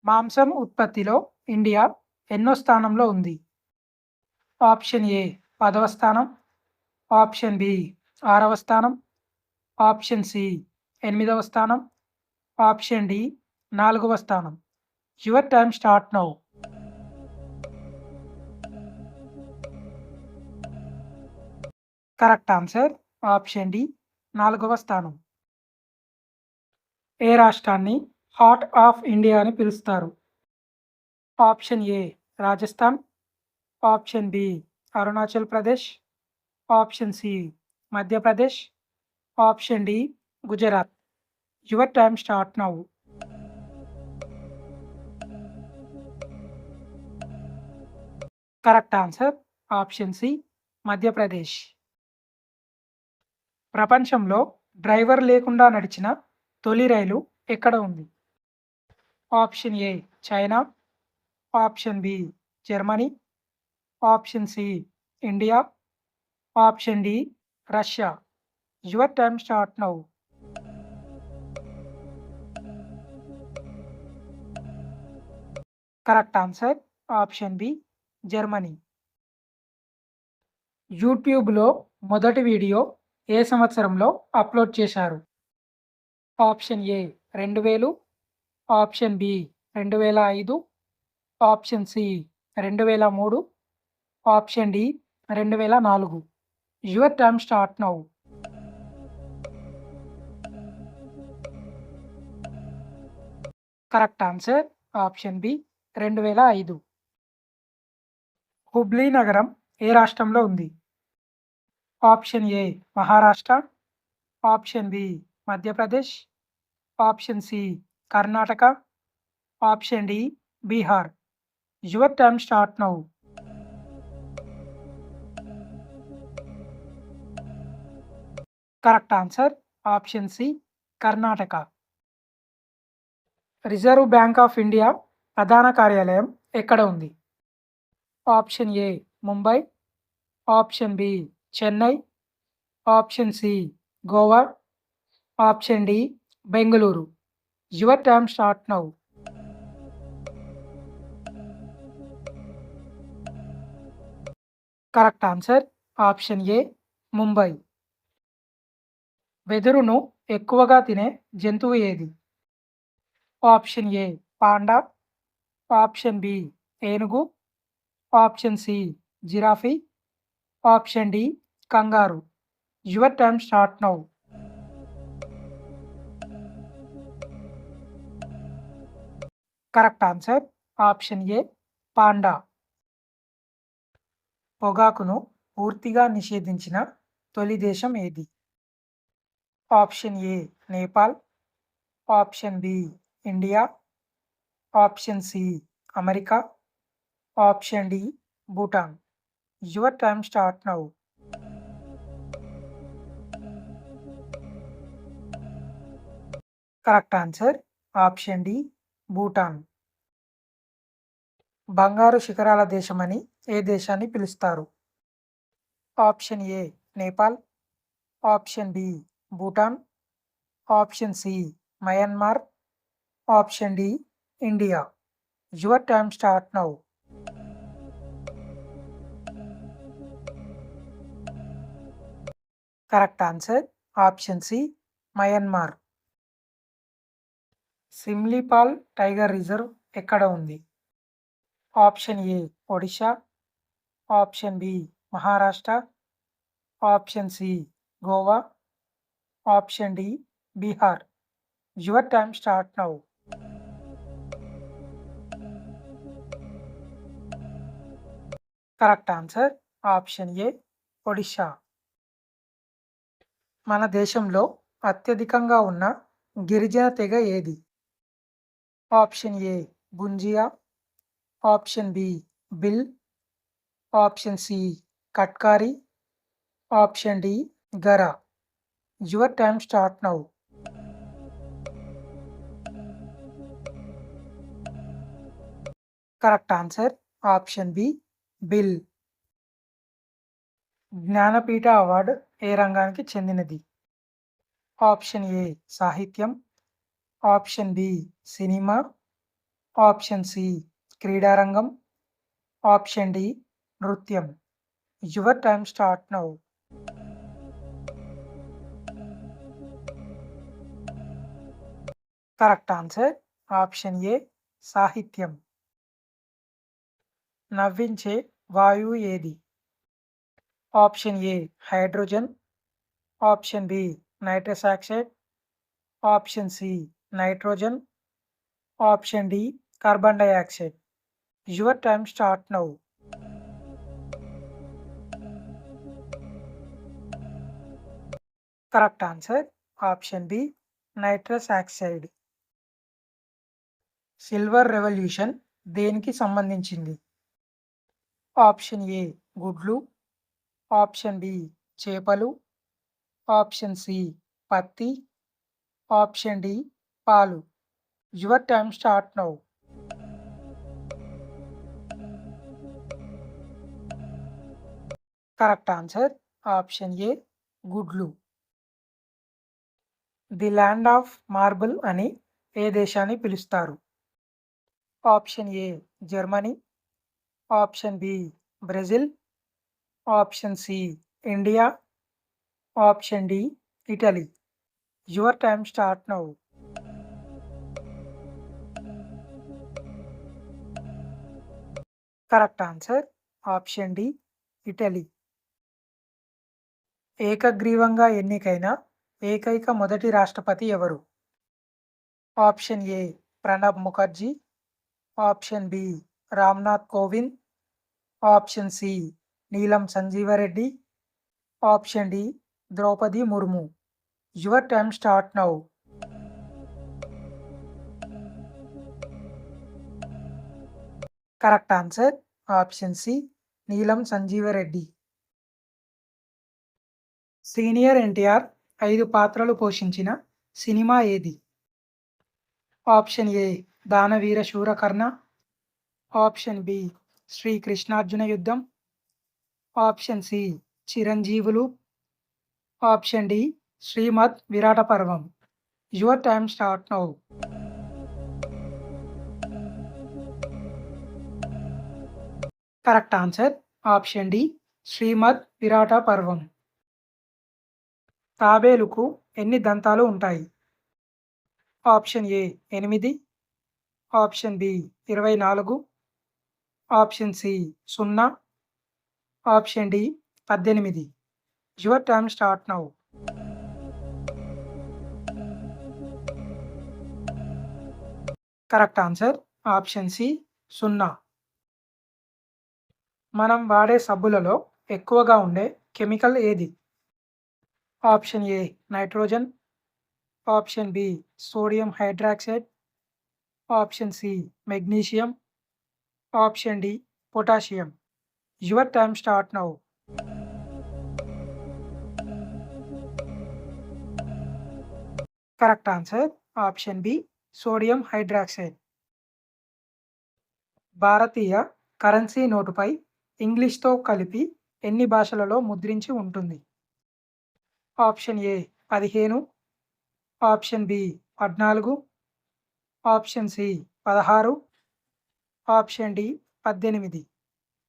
మాంసం ఉత్పత్తిలో ఇండియా ఎన్నో స్థానంలో ఉంది? ఆప్షన్ ఏ 10వ స్థానం, ఆప్షన్ బి 6వ స్థానం, ఆప్షన్ సి 8వ స్థానం, ఆప్షన్ డి 4వ స్థానం. Your time start now. Correct answer option D 4వ స్థానం. ఏ రాష్ట్రాన్ని హార్ట్ ఆఫ్ ఇండియా అని పిలుస్తారు? Option A Rajasthan, option B Arunachal Pradesh, option C Madhya Pradesh, option D Gujarat. Your time start now. Correct answer option C Madhya Pradesh. ప్రపంచంలో డ్రైవర్ లేకుండా నడిచిన తొలి రైలు ఎక్కడ ఉంది? Option A China, option B Germany, option C India, option D Russia. Your time start now. Correct answer option B Germany. యూట్యూబ్లో మొదటి video ఏ సంవత్సరంలో అప్లోడ్ చేశారు? Option A 2000, option B 2005, option C 2003, option D 2004. Your time start now. Correct answer option B 2005. Hubli నగరం ఏ రాష్ట్రంలో ఉంది? Option A Maharashtra, option B Madhya Pradesh, option C Karnataka, option D Bihar. Your time start now. Correct answer option C Karnataka. Reserve bank of India ప్రధాన కార్యాలయం ఎక్కడ ఉంది? Option A Mumbai, option B Chennai, option C Goa, option D Bengaluru. Your time start now. Correct answer option A Mumbai. వెదురును ఎక్కువగా తినే జంతువు ఏది? Option A panda, option B ఏనుగు, option C giraffe, option D kangaroo. Your time start now. Correct answer option A panda. పొగాకును పూర్తిగా నిషేధించిన తొలి దేశం ఏది? Option A Nepal, option B India, option C America, option D Bhutan. Your time start now. Correct answer option D Bhutan. బంగారు శిఖరాల దేశమని ఏ దేశాన్ని పిలుస్తారు? Option A Nepal, option B Bhutan, option C Myanmar, option D India. Your time start now. Correct answer option C Myanmar. Similipal tiger reserve ఎక్కడ ఉంది? Option A Odisha, option B Maharashtra, option C Goa, option D Bihar. Your time start now. Correct answer option A Odisha. మన దేశంలో అత్యధికంగా ఉన్న గిరిజన తెగ ఏది? Option A Gunjia, option B Bhil, option C Katkari, option D గరా. Your time start now. Correct answer option B Bhil. Jnanpith award ఏ రంగానికి చెందినది? ఆప్షన్ ఏ సాహిత్యం, option B cinema, option C క్రీడారంగం, ఆప్షన్ డి నృత్యం. Your time start now. Correct answer option A సాహిత్యం. నవ్వించే వాయువు ఏది? Option A hydrogen, option B nitrous oxide, option C nitrogen, option D carbon dioxide. Your time start now. Correct answer option B nitrous oxide. Silver revolution దేనికి సంబంధించింది? Option A గుడ్లు, option B చేపలు, option C పత్తి, option D పాలు. Your time start now. Correct answer option A గుడ్లు. The land of marble అని ఏ దేశాన్ని పిలుస్తారు? Option A Germany, option B Brazil, option C India, option D Italy. Your time start now. Correct answer option D Italy. ఏకగ్రీవంగా ఎన్నికైన ఏకైక మొదటి రాష్ట్రపతి ఎవరు? Option A Pranab Mukherjee, option B Ramnath Kovind, option C Neelam Sanjiva Reddy, option D Draupadi Murmu. Your time start now. Correct answer option C Neelam Sanjiva Reddy. Senior NTR 5 పాత్రలు పోషించిన cinema ఏది? Option A Dana Veera Soora Karna, option B Sri Krishnarjuna Yuddham, option C Chiranjeevulu, option D Srimad Virata Parvam. Your time start now. Correct answer option D Srimad Virata Parvam. తాబేలుకు ఎన్ని దంతాలు ఉంటాయి? Option A 8, option B 24, option C 0, option D 18. Your time start now. Correct answer option C 0. మనం వాడే సబ్బులలో ఎక్కువగా ఉండే chemical ఏది? Option A nitrogen, option B sodium hydroxide, option C magnesium, option D potassium. Your time start now. Correct answer option B sodium hydroxide. భారతీయ currency నోటుపై ఇంగ్లీష్తో కలిపి ఎన్ని భాషలలో ముద్రించి ఉంటుంది? Option A 15, option B 14, option C 16, option D 18.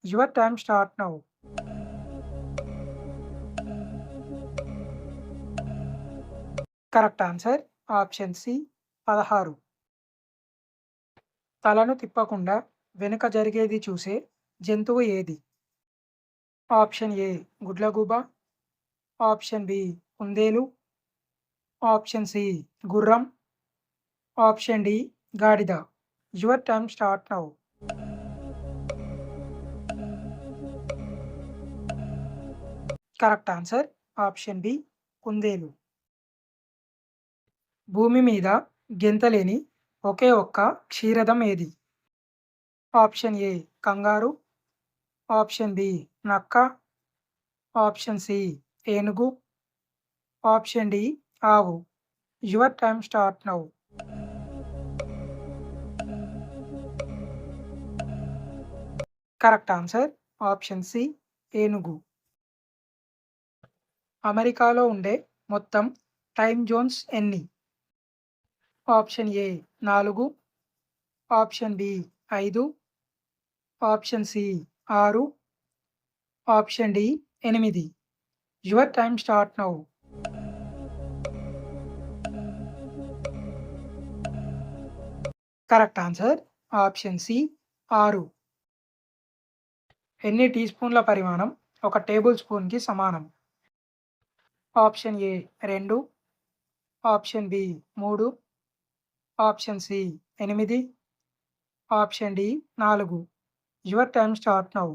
Your time start now. Correct answer option C 16. తలను తిప్పకుండా వెనుక జరిగేది చూసే జంతువు ఏది? ఆప్షన్ ఏ గుడ్లగూబ, ఆప్షన్ బి కుందేలు, ఆప్షన్ సి గుర్రం, ఆప్షన్ డి గాడిద. Your time start now. Correct answer option B కుందేలు. భూమి మీద గెంతలేని ఒకే ఒక్క క్షీరదం ఏది? Option A kangaroo, option B నక్క, ఆప్షన్ సి ఏనుగు, ఆప్షన్ డి ఆవు. Your time start now. Correct answer option C ఏనుగు. అమెరికాలో ఉండే మొత్తం టైమ్ జోన్స్ ఎన్ని? Option A 4, option B 5, option C 6, option D 8. Your time start now. Correct answer option C 6. ఎన్ని tea స్పూన్ల పరిమాణం ఒక టేబుల్ స్పూన్కి సమానం? Option A 2, option B 3, option C 8, option D 4. Your time start now.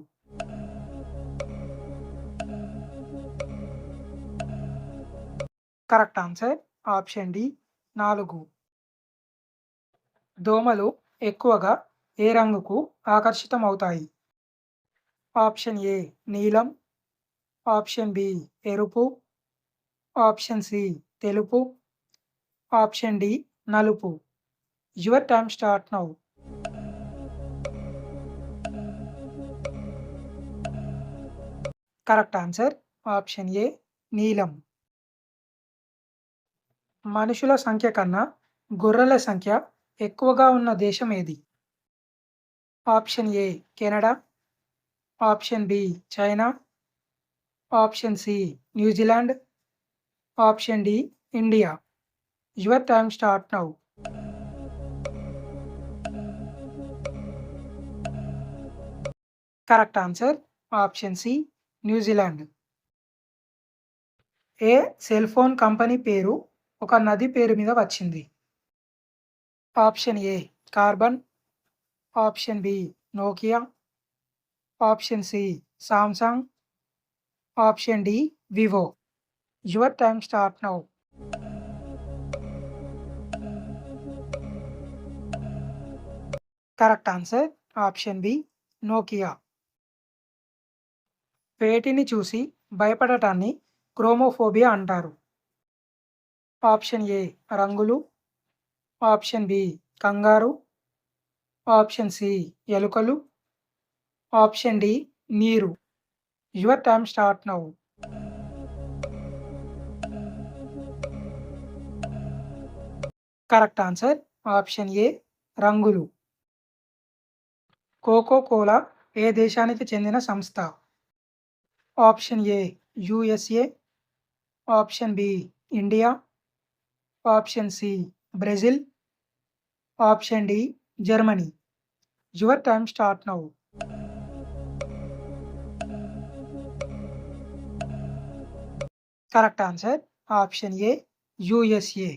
Correct answer option D 4. దోమలు ఎక్కువగా ఏ రంగుకు ఆకర్షితమవుతాయి? ఆప్షన్ ఏ నీలం, ఆప్షన్ బి ఎరుపు, ఆప్షన్ సి తెలుపు, ఆప్షన్ డి నలుపు. Your time start now. Correct answer option A నీలం. మనుషుల సంఖ్య కన్నా గొర్రెల సంఖ్య ఎక్కువగా ఉన్న దేశం ఏది? Option A Canada, option B China, option C New Zealand, option D India. Your time start now. Correct answer option C New Zealand. ఏ సెల్ ఫోన్ కంపెనీ పేరు ఒక నది పేరు మీద వచ్చింది? Option A Karbonn, option B Nokia, option C Samsung, option D Vivo. Your time start now. Correct answer option B Nokia. వేటిని చూసి భయపడటాన్ని క్రోమోఫోబియా అంటారు? ఆప్షన్ ఏ రంగులు, option B kangaroo, option C ఎలుకలు, ఆప్షన్ డి నీరు. Your time start now. Correct answer option A రంగులు. Coca Cola ఏ దేశానికి చెందిన సంస్థ? Option A USA, option B India, option C Brazil, option D Germany. Your time start now. Correct answer option A USA.